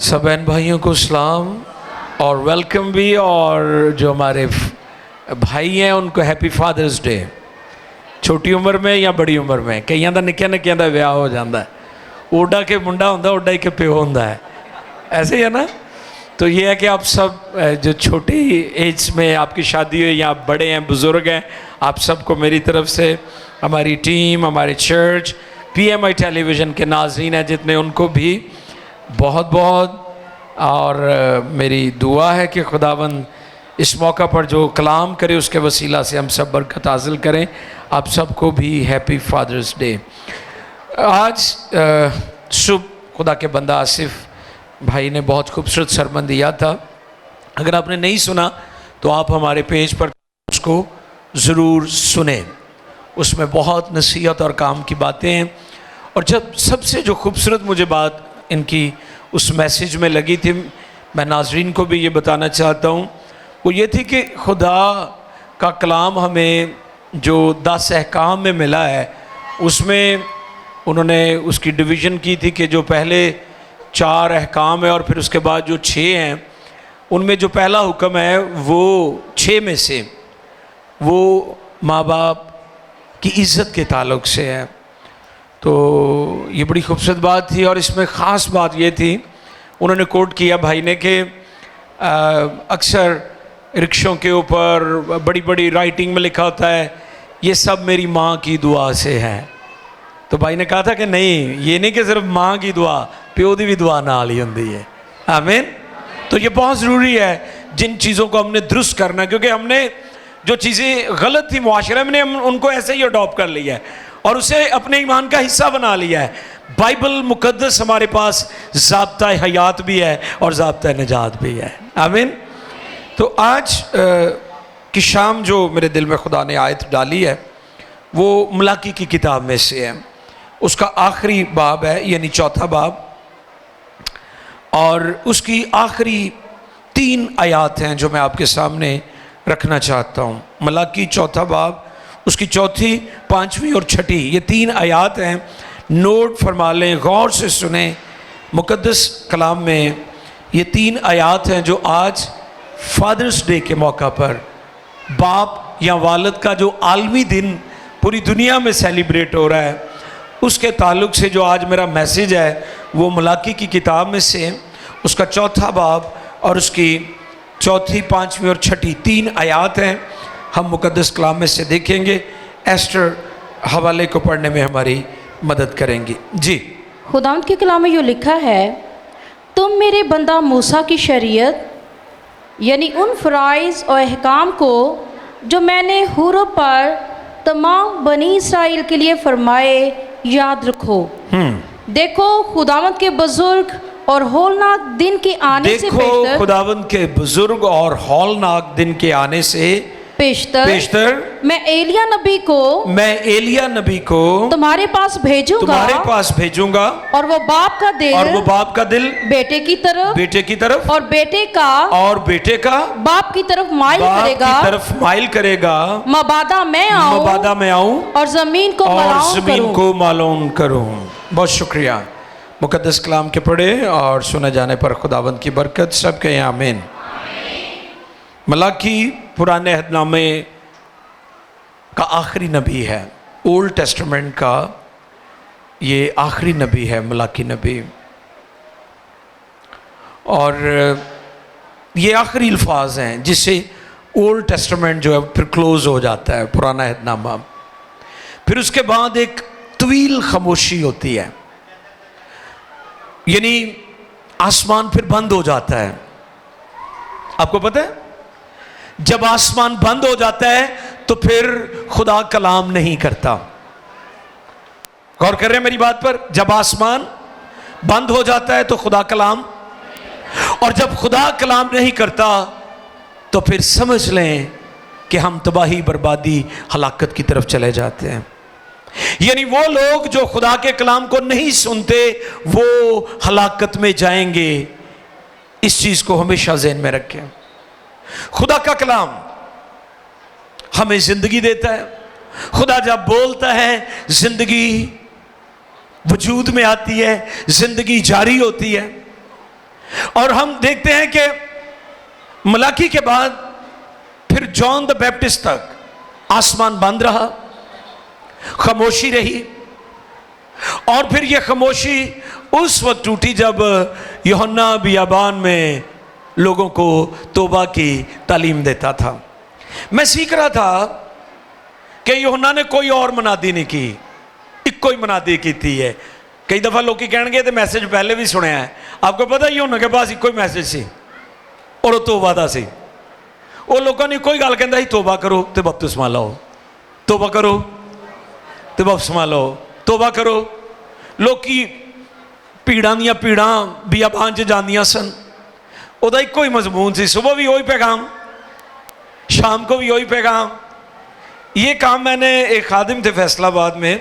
सब बहन भाइयों को सलाम और वेलकम भी, और जो हमारे भाई हैं उनको हैप्पी फादर्स डे। छोटी उम्र में या बड़ी उम्र में, कईयां दा निक्कियां निक्कियां दा विआह हो जाता है, ओडा के मुंडा होंदा ओडा ही के प्यो होंदा है, ऐसे ही है ना। तो ये है कि आप सब जो छोटी एज में आपकी शादी हुई या आप बड़े हैं, बुज़ुर्ग हैं, आप सबको मेरी तरफ से, हमारी टीम, हमारे चर्च, PMI टेलीविज़न के नाज़रीन हैं जितने, उनको भी बहुत बहुत, और मेरी दुआ है कि खुदावंद इस मौका पर जो कलाम करे उसके वसीला से हम सब बरकत हासिल करें। आप सबको भी हैप्पी फादर्स डे। आज सुबह खुदा के बंदा आसिफ भाई ने बहुत खूबसूरत सरमन दिया था। अगर आपने नहीं सुना तो आप हमारे पेज पर उसको ज़रूर सुने, उसमें बहुत नसीहत और काम की बातें हैं। और जब सबसे जो खूबसूरत मुझे बात इनकी उस मैसेज में लगी थी, मैं नाजरीन को भी ये बताना चाहता हूँ, वो ये थी कि खुदा का कलाम हमें जो 10 अहकाम में मिला है, उसमें उन्होंने उसकी डिवीज़न की थी कि जो पहले 4 अहकाम है और फिर उसके बाद जो 6 हैं, उनमें जो पहला हुक्म है वो 6 में से वो माँ बाप की इज़्ज़त के ताल्लुक़ से है। तो ये बड़ी खूबसूरत बात थी। और इसमें ख़ास बात ये थी, उन्होंने कोट किया भाई ने कि अक्सर रिक्शों के ऊपर बड़ी बड़ी राइटिंग में लिखा होता है ये सब मेरी माँ की दुआ से है। तो भाई ने कहा था कि नहीं, ये नहीं कि सिर्फ माँ की दुआ, प्यो दी भी दुआ नाल ही होंदी है। आमीन। तो ये बहुत ज़रूरी है जिन चीज़ों को हमने दुरुस्त करना, क्योंकि हमने जो चीज़ें गलत थी मुआशरे में, हम उनको ऐसे ही अडॉप्ट कर लिया है और उसे अपने ईमान का हिस्सा बना लिया है। बाइबल मुकद्दस हमारे पास ज़ाब्ता हयात भी है और ज़ाब्ता नजात भी है। आमीन। तो आज की शाम जो मेरे दिल में खुदा ने आयत डाली है वो मलाकी की किताब में से है, उसका आखिरी बाब है, यानी चौथा बाब, और उसकी आखिरी 3 आयात हैं जो मैं आपके सामने रखना चाहता हूँ। मलाकी चौथा बाब, उसकी चौथी, 5वीं और 6ठी, ये 3 आयात हैं। नोट फरमा लें, गौर से सुने। मुकद्दस कलाम में ये 3 आयात हैं जो आज फादर्स डे के मौका पर, बाप या वालिद का जो आलमी दिन पूरी दुनिया में सेलिब्रेट हो रहा है, उसके ताल्लुक़ से जो आज मेरा मैसेज है वो मलाकी की किताब में से उसका चौथा बाब और उसकी चौथी, 5वीं और 6ठी 3 आयात हैं। हम मुकद्दस कलाम में से देखेंगे, एस्टर हवाले को पढ़ने में हमारी मदद करेंगी। जी, खुदावंद के कलाम में यो लिखा है, तुम मेरे बंदा मूसा की शरीयत यानी उन फ़राइज़ और अहकाम को जो मैंने हुर पर तमाम बनी इसराइल के लिए फरमाए याद रखो। देखो खुदावंद के बुजुर्ग और हौलनाक दिन के आने से पेशतर, खुदावंद के बुजुर्ग और हौलनाक दिन के आने से पेशतर मैं एलिया नबी को तुम्हारे पास भेजूंगा और वो बाप का दिल बेटे की तरफ और बेटे का बाप की तरफ माइल करेगा। मबादा मैं आऊं और जमीन को मालूम करूं। बहुत शुक्रिया। मुकद्दस कलाम के पढ़े और सुने जाने पर खुदावंद की बरकत सबके यहाँ आमीन। मलाकी पुराने अहदनामे का आखिरी नबी है, ओल्ड टेस्टामेंट का ये आखिरी नबी है मलाकी नबी, और ये आखिरी अल्फाज हैं जिससे ओल्ड टेस्टामेंट जो है फिर क्लोज हो जाता है, पुराना अहदनामा। फिर उसके बाद एक तवील खामोशी होती है, यानी आसमान फिर बंद हो जाता है। आपको पता है, जब आसमान बंद हो जाता है तो फिर खुदा कलाम नहीं करता। गौर कर रहे हैं मेरी बात पर? जब आसमान बंद हो जाता है तो खुदा कलाम, और जब खुदा कलाम नहीं करता तो फिर समझ लें कि हम तबाही, बर्बादी, हलाकत की तरफ चले जाते हैं। यानी वो लोग जो खुदा के कलाम को नहीं सुनते वो हलाकत में जाएंगे। इस चीज को हमेशा ज़हन में रखें। खुदा का कलाम हमें जिंदगी देता है। खुदा जब बोलता है जिंदगी वजूद में आती है, जिंदगी जारी होती है। اور ہم دیکھتے ہیں کہ ملاکی کے بعد پھر جان دا بیپٹسٹ تک آسمان بند رہا، خاموشی رہی، اور پھر یہ خاموشی اس وقت ٹوٹی جب یوحنا بیابان میں لوگوں کو توبہ کی تعلیم دیتا تھا۔ میں سیکھ رہا تھا کہ یوحنا نے کوئی اور منادی نہیں کی، ایک کوئی منادی کی تھی ہے۔ کئی دفعہ لوگ کہنے گے تو میسج پہلے بھی سنے ہیں، آپ کو پتہ یوحنا کے پاس ایک کوئی میسج سی اور وہ توبہ دا سی۔ وہ لوگوں نے کوئی گل کہندا ہی توبہ کرو تے بپتسمہ لو، توبہ کرو تے بپتسمہ لو، توبہ کرو۔ لوگ کی پیڑاں دیاں پیڑاں بیابان چ جاندیاں سن، وہ ایک کوئی مضمون سی، صبح بھی وہی پیغام، شام کو بھی وہی پیغام۔ یہ کام میں نے ایک خادم تھے فیصل آباد میں،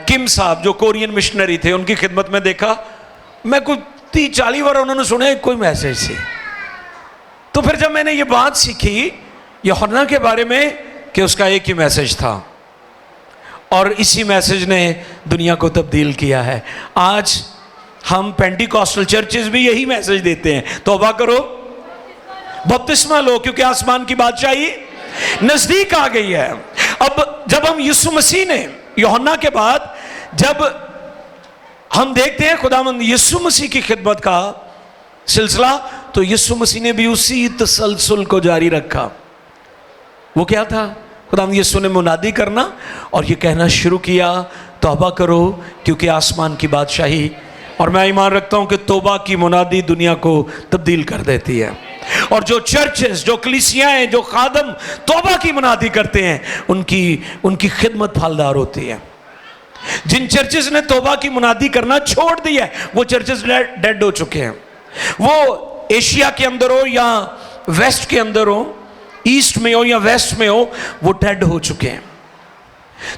کم صاحب جو کورین مشنری تھے، ان کی خدمت میں دیکھا، میں کوئی 30-40 بار انہوں نے سنا ایک کوئی میسیج سی۔ تو پھر جب میں نے یہ بات سیکھی یوحنا کے بارے میں کہ اس کا ایک ہی میسیج تھا، اور اسی میسیج نے دنیا کو تبدیل کیا ہے۔ آج ہم پینٹیکوسٹل چرچز بھی یہی میسیج دیتے ہیں، توبہ کرو بپتسمہ لو، کیونکہ آسمان کی بادشاہی نزدیک آ گئی ہے۔ اب جب ہم یسوع مسیح نے یوحنا کے بعد جب ہم دیکھتے ہیں خداوند یسوع مسیح کی خدمت کا سلسلہ، تو یسوع مسیح نے بھی اسی تسلسل کو جاری رکھا۔ وہ کیا تھا؟ خداوند یسوع نے منادی کرنا اور یہ کہنا شروع کیا، توبہ کرو کیونکہ آسمان کی بادشاہی۔ اور میں ایمان رکھتا ہوں کہ توبہ کی منادی دنیا کو تبدیل کر دیتی ہے، اور جو چرچز، جو کلیسیاں ہیں، جو خادم توبہ کی منادی کرتے ہیں، ان کی خدمت پھلدار ہوتی ہے۔ جن چرچز نے توبہ کی منادی کرنا چھوڑ دیا ہے، وہ چرچز ڈیڈ ہو چکے ہیں۔ وہ ایشیا کے اندر ہو یا ویسٹ کے اندر ہو، ایسٹ میں ہو یا ویسٹ میں ہو، وہ ڈیڈ ہو چکے ہیں۔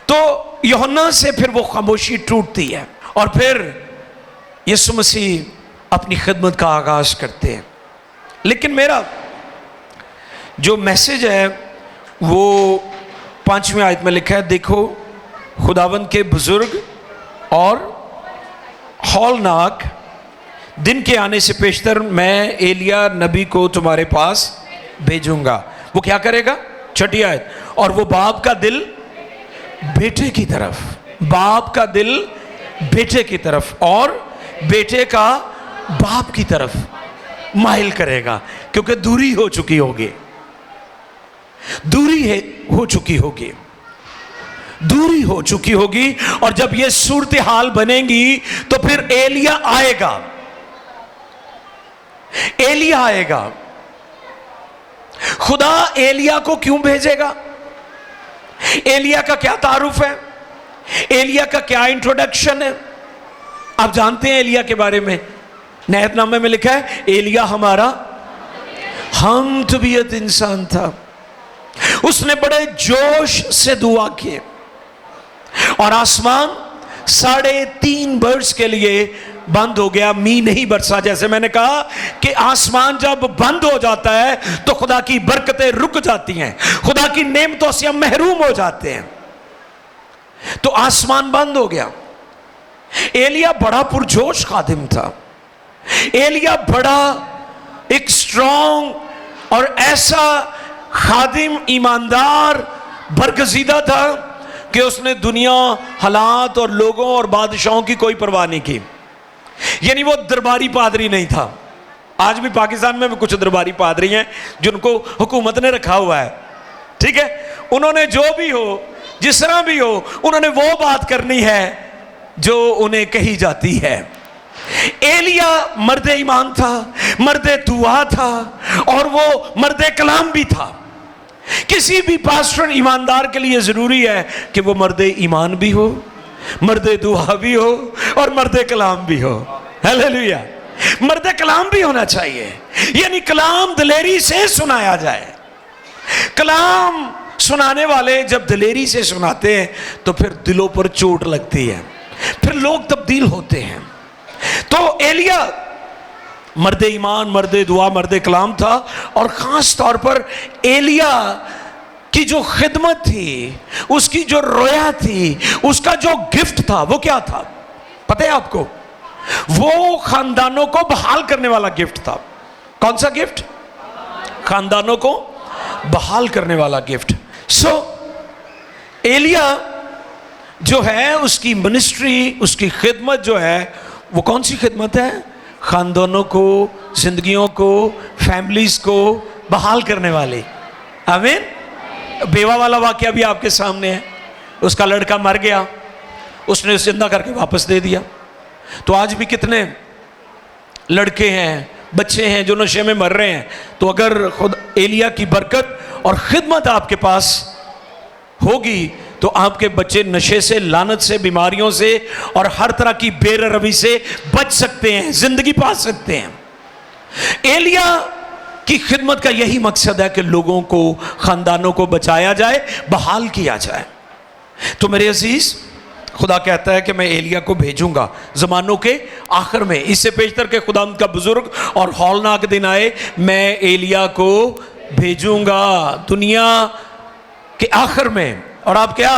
تو یوحنا سے پھر وہ خاموشی ٹوٹتی ہے، اور پھر یسوع مسیح اپنی خدمت کا آغاز کرتے ہیں۔ لیکن میرا جو میسج ہے وہ 5ویں آیت میں لکھا ہے، دیکھو خداوند کے بزرگ اور ہولناک دن کے آنے سے پیشتر میں ایلیا نبی کو تمہارے پاس بھیجوں گا۔ وہ کیا کرے گا؟ 6 آیت، اور وہ باپ کا دل بیٹے کی طرف، باپ کا دل بیٹے کی طرف اور بیٹے کا باپ کی طرف مائل کرے گا، کیونکہ دوری ہو چکی ہوگی، ہو چکی ہوگی۔ اور جب یہ صورتحال بنے گی تو پھر ایلیا آئے گا۔ خدا ایلیا کو کیوں بھیجے گا؟ ایلیا کا کیا تعارف ہے؟ ایلیا کا کیا انٹروڈکشن ہے؟ آپ جانتے ہیں ایلیا کے بارے میں، نیت نامے میں لکھا ہے ایلیا ہمارا ہم طبیعت انسان تھا، اس نے بڑے جوش سے دعا کیے، اور آسمان 3.5 برس کے لیے بند ہو گیا، می نہیں برسا۔ جیسے میں نے کہا کہ آسمان جب بند ہو جاتا ہے تو خدا کی برکتیں رک جاتی ہیں، خدا کی نعمتوں سے ہم محروم ہو جاتے ہیں۔ تو آسمان بند ہو گیا۔ ایلیا بڑا پرجوش خادم تھا، ایلیا بڑا ایک اسٹرانگ اور ایسا خادم ایماندار برگزیدہ تھا کہ اس نے دنیا، حالات اور لوگوں اور بادشاہوں کی کوئی پرواہ نہیں کی۔ یعنی وہ درباری پادری نہیں تھا۔ آج بھی پاکستان میں بھی کچھ درباری پادری ہیں جن کو حکومت نے رکھا ہوا ہے، ٹھیک ہے، انہوں نے جو بھی ہو، جس طرح بھی ہو، انہوں نے وہ بات کرنی ہے جو انہیں کہی جاتی ہے۔ ایلیا مرد ایمان تھا، مرد دعا تھا، اور وہ مرد کلام بھی تھا۔ کسی بھی پاسٹر ایماندار کے لیے ضروری ہے کہ وہ مرد ایمان بھی ہو، مرد دعا بھی ہو، اور مرد کلام بھی ہو۔ ہیلیلویا! مرد کلام بھی ہونا چاہیے، یعنی کلام دلیری سے سنایا جائے۔ کلام سنانے والے جب دلیری سے سناتے ہیں تو پھر دلوں پر چوٹ لگتی ہے، پھر لوگ تبدیل ہوتے ہیں۔ تو ایلیا مرد ایمان، مرد دعا، مرد کلام تھا، اور خاص طور پر ایلیا کی جو خدمت تھی، اس کی جو رویا تھی، اس کا جو گفٹ تھا، وہ کیا تھا پتہ ہے آپ کو؟ वो खानदानों को बहाल करने वाला गिफ्ट था। कौन सा गिफ्ट? खानदानों को बहाल करने वाला गिफ्ट। सो एलिया जो है उसकी मिनिस्ट्री, उसकी खिदमत जो है वो कौन सी खिदमत है? खानदानों को, जिंदगियों को, फैमिलीज को बहाल करने वाली। आमीन। बेवा वाला वाकया भी आपके सामने है। उसका लड़का मर गया, उसने उसे जिंदा करके वापस दे दिया। तो आज भी कितने लड़के हैं, बच्चे हैं जो नशे में मर रहे हैं। तो अगर खुद एलिया की बरकत और खिदमत आपके पास होगी तो आपके बच्चे नशे से, लानत से, बीमारियों से और हर तरह की बेरहमी से बच सकते हैं, जिंदगी पा सकते हैं। एलिया की खिदमत का यही मकसद है कि लोगों को, खानदानों को बचाया जाए, बहाल किया जाए। तो मेरे अजीज, खुदा कहता है कि मैं एलिया को भेजूंगा ज़मानों के आखिर में। इससे पेशतर के खुदा का बुजुर्ग और हौलनाक दिन आए, मैं एलिया को भेजूंगा दुनिया के आखिर में। और आप क्या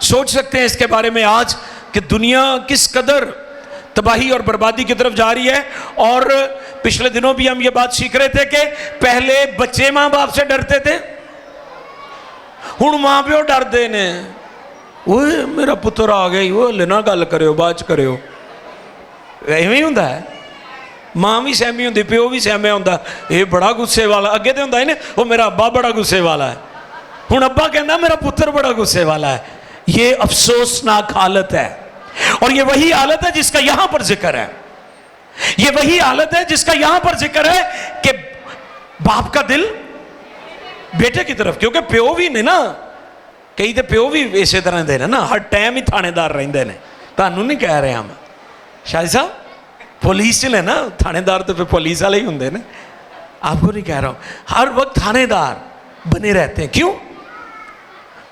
सोच सकते हैं इसके बारे में आज कि दुनिया किस कदर तबाही और बर्बादी की तरफ जा रही है। और पिछले दिनों भी हम ये बात सीख रहे थे कि पहले बच्चे माँ बाप से डरते थे, हुण माँ प्यो डरते ने। वो मेरा पुत्र आ गया, वो लेना गल करो, बात करो। इवें ही होंदा है। माँ भी सहमी होंदी, प्यो भी सहमिया होंदा, ये बड़ा गुस्से वाला। अगे तो होंदा है ना, वो मेरा अब्बा बड़ा गुस्से वाला है। हुण अब्बा कहना मेरा पुत्र बड़ा गुस्से वाला है। ये अफसोसनाक हालत है। और ये वही हालत है जिसका यहां पर जिक्र है। ये वही हालत है जिसका यहां पर जिक्र है कि बाप का दिल बेटे की तरफ, क्योंकि प्यो भी ने ना, कई तो प्यो भी इस तरह दे ना, हर टाइम ही थानेदार रहिंदे ने। तुहानू नहीं कह रहे हम, शायद साहब पुलिस ने ना, थानेदार तो फिर पुलिस वाले ही होंगे ना, आपको नहीं कह रहा हूं। हर वक्त थानेदार बने रहते हैं। क्यों?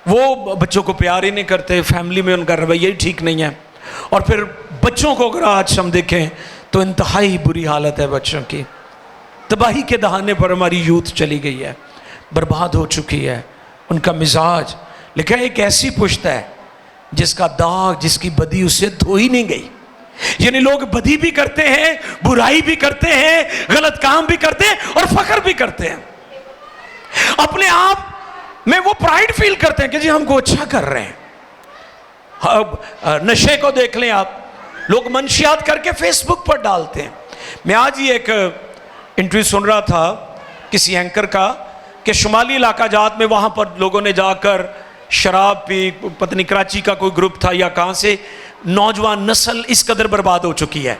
वो बच्चों को प्यार ही नहीं करते, फैमिली में उनका रवैया ही ठीक नहीं है। और फिर बच्चों को अगर आज हम देखें तो इंतहाई बुरी हालत है बच्चों की। तबाही के दहाने पर हमारी यूथ चली गई है, बर्बाद हो चुकी है। उनका मिजाज लिखा है एक ऐसी पुश्त है जिसका दाग, जिसकी बदी उससे धोई नहीं गई। यानी लोग बदी भी करते हैं, बुराई भी करते हैं, गलत काम भी करते हैं और फख्र भी करते हैं। अपने आप में वो प्राइड फील करते हैं कि जी हमको अच्छा कर रहे हैं। अब नशे को देख लें आप, लोग मंशियात करके फेसबुक पर डालते हैं। मैं आज ही एक इंटरव्यू सुन रहा था किसी एंकर का कि शुमाली इलाका जात में वहाँ पर लोगों ने जाकर शराब पी, पत्नी कराची का कोई ग्रुप था या कहाँ से, नौजवान नस्ल इस कदर बर्बाद हो चुकी है।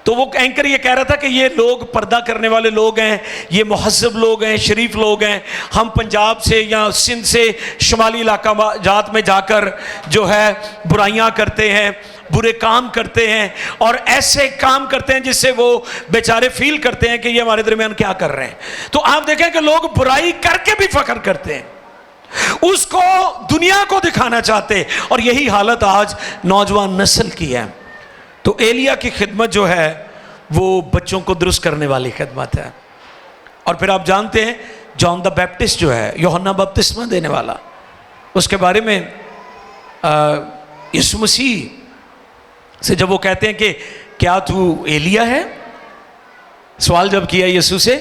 तो वो एंकर ये कह रहा था कि ये लोग पर्दा करने वाले लोग हैं, ये मुहज़्ज़ब लोग हैं, शरीफ लोग हैं। हम पंजाब से या सिंध से शुमाली इलाका जात में जाकर जो है बुराइयां करते हैं, बुरे काम करते हैं और ऐसे काम करते हैं जिससे वो बेचारे फील करते हैं कि ये हमारे दरमियान क्या कर रहे हैं। तो आप देखें कि लोग बुराई करके भी फख्र करते हैं, उसको दुनिया को दिखाना चाहते हैं। और यही हालत आज नौजवान नस्ल की है। तो एलिया की खिदमत जो है वो बच्चों को दुरुस्त करने वाली खिदमत है। और फिर आप जानते हैं जॉन द बैप्टिस्ट जो है, यूहन्ना बपतिस्मा देने वाला, उसके बारे में यीशु मसीह से जब वो कहते हैं कि क्या तू एलिया है, सवाल जब किया यीशु से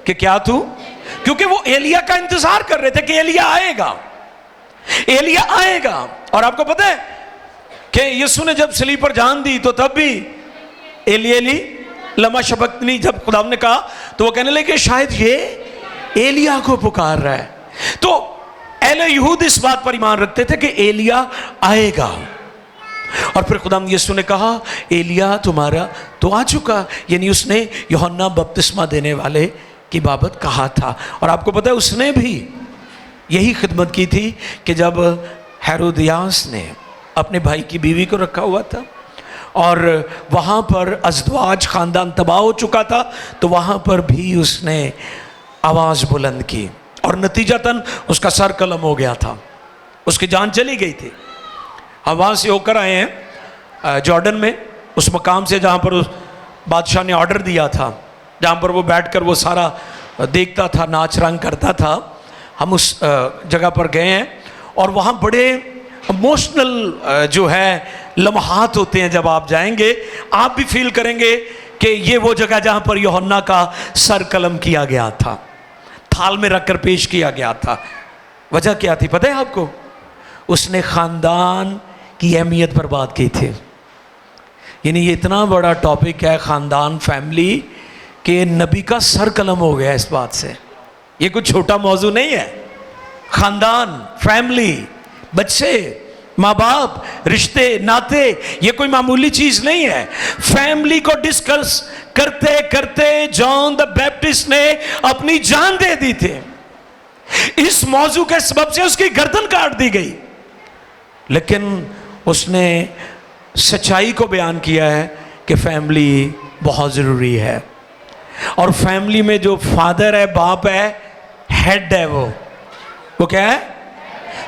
कि क्या तू, क्योंकि वो एलिया का इंतजार कर रहे थे कि एलिया आएगा, एलिया आएगा। और आपको पता है कि यीशु ने जब सलीब पर जान दी तो तब भी एली एली लमा शबक्तनी जब खुदा ने कहा तो वो कहने लगे शायद ये एलिया को पुकार रहा है। तो अहले यहूद इस बात पर ईमान रखते थे कि एलिया आएगा। और फिर खुदा यीशु ने कहा एलिया तुम्हारा तो आ चुका, यानी उसने यूहन्ना बपतिस्मा देने वाले की बाबत कहा था। और आपको पता है उसने भी यही खिदमत की थी कि जब हेरोदियास ने अपने भाई की बीवी को रखा हुआ था और वहाँ पर अज़दवाज ख़ानदान तबाह हो चुका था, तो वहाँ पर भी उसने आवाज़ बुलंद की और नतीजतन उसका सर कलम हो गया था, उसकी जान चली गई थी। हम वहाँ से होकर आए हैं जॉर्डन में, उस मकाम से जहाँ पर उस बादशाह ने ऑर्डर दिया था, जहाँ पर वो बैठकर वो सारा देखता था, नाच रंग करता था। हम उस जगह पर गए हैं और वहाँ बड़े इमोशनल जो है लम्हात होते हैं जब आप जाएंगे, आप भी फील करेंगे कि ये वो जगह जहाँ पर यूहन्ना का सर कलम किया गया था, थाल में रखकर पेश किया गया था। वजह क्या थी पता है आपको? उसने ख़ानदान की अहमियत पर बात की थी। यानी ये इतना बड़ा टॉपिक है ख़ानदान, फैमिली, कि नबी का सर कलम हो गया इस बात से। ये कुछ छोटा मौजू नहीं है। ख़ानदान, फैमिली, बच्चे, माँ बाप, रिश्ते, नाते, ये कोई मामूली चीज़ नहीं है। फैमिली को डिस्कस करते करते जॉन द बैप्टिस्ट ने अपनी जान दे दी थी। इस मौजू के सबब से उसकी गर्दन काट दी गई, लेकिन उसने सच्चाई को बयान किया है कि फैमिली बहुत ज़रूरी है। और फैमिली में जो फादर है, बाप है, हेड है, वो क्या है?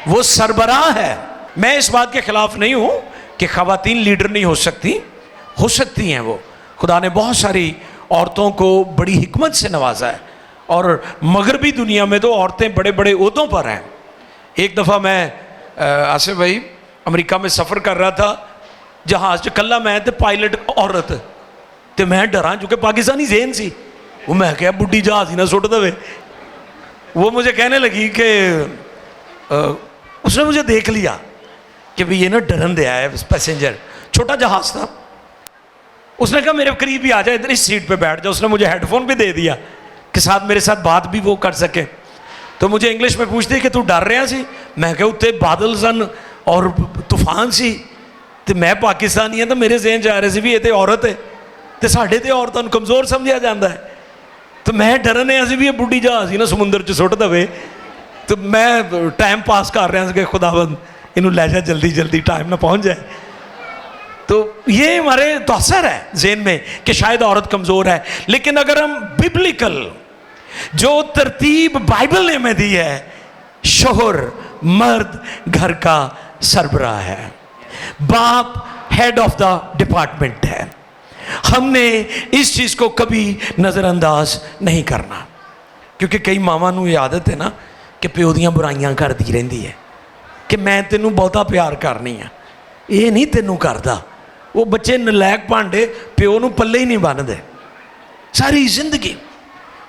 वो सरबराह है। मैं इस बात के खिलाफ नहीं हूँ कि ख़वातीन लीडर नहीं हो सकती, हो सकती हैं। वो खुदा ने बहुत सारी औरतों को बड़ी हिकमत से नवाजा है, और मगरबी दुनिया में तो औरतें बड़े बड़े ओहदों पर हैं। एक दफ़ा मैं आसिफ भाई अमेरिका में सफ़र कर रहा था, जहाज़ च कल्ला मैं ते पायलट औरत, तो मैं डरा चूँकि पाकिस्तानी ज़हन सी। वो मैं क्या बुढ़ी जहाज़ ही ना सुट दे। वो मुझे कहने लगी कि उसने मुझे देख लिया कि भाई ये ना डरन दे आया पैसेंजर, छोटा जहाज़ था। उसने कहा मेरे करीब ही आ जाए, इधर इस सीट पे बैठ जाओ। उसने मुझे हेडफोन भी दे दिया कि साथ मेरे साथ बात भी वो कर सके। तो मुझे इंग्लिश में पूछती कि तू डर रहा सी? मैं क्या उत्ते बादल सन और तूफान सी, तो मैं पाकिस्तानी हाँ, तो मेरे जहन जा रहे थे भी ये तो औरत है, तो साढ़े तो औरतों को कमज़ोर समझा जाता है। तो मैं डरने सी भी ये बुढ़ी जहाज़ ही ना समुद्र च सुट दे। तो मैं टाइम पास कर रहा कि खुदाबंद इनू लै जा जल्दी जल्दी, टाइम ना पहुँच जाए। तो ये हमारे तो असर है ज़हन में कि शायद औरत कमज़ोर है। लेकिन अगर हम बिब्लिकल जो तरतीब बाइबल ने हमें दी है, शोहर मर्द घर का सरबराह है, बाप हेड ऑफ द डिपार्टमेंट है। हमने इस चीज़ को कभी नज़रअंदाज नहीं करना, क्योंकि कई मावां नूं ये आदत है ना कि प्यो दियां बुराइयां करदी रहिंदी है कि मैं तेनू बहुता प्यार करनी है, ये नहीं तेनू करदा। वो बच्चे नलैक भांडे प्यो नूं पल्ले ही नहीं बनदे सारी ज़िंदगी,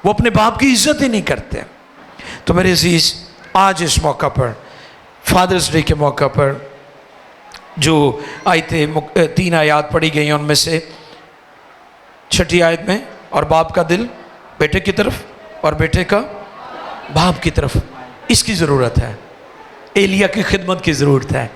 वो अपने बाप की इज्जत ही नहीं करते। तो मेरे अज़ीज़, आज इस मौका पर, फादर्स डे के मौका पर, जो आयतें 3 आयत पढ़ी गई हैं, उनमें से 6ठी आयत में, और बाप का दिल बेटे की तरफ और बेटे का बाप की तरफ, इसकी ज़रूरत है। एलिया की खिदमत की ज़रूरत है।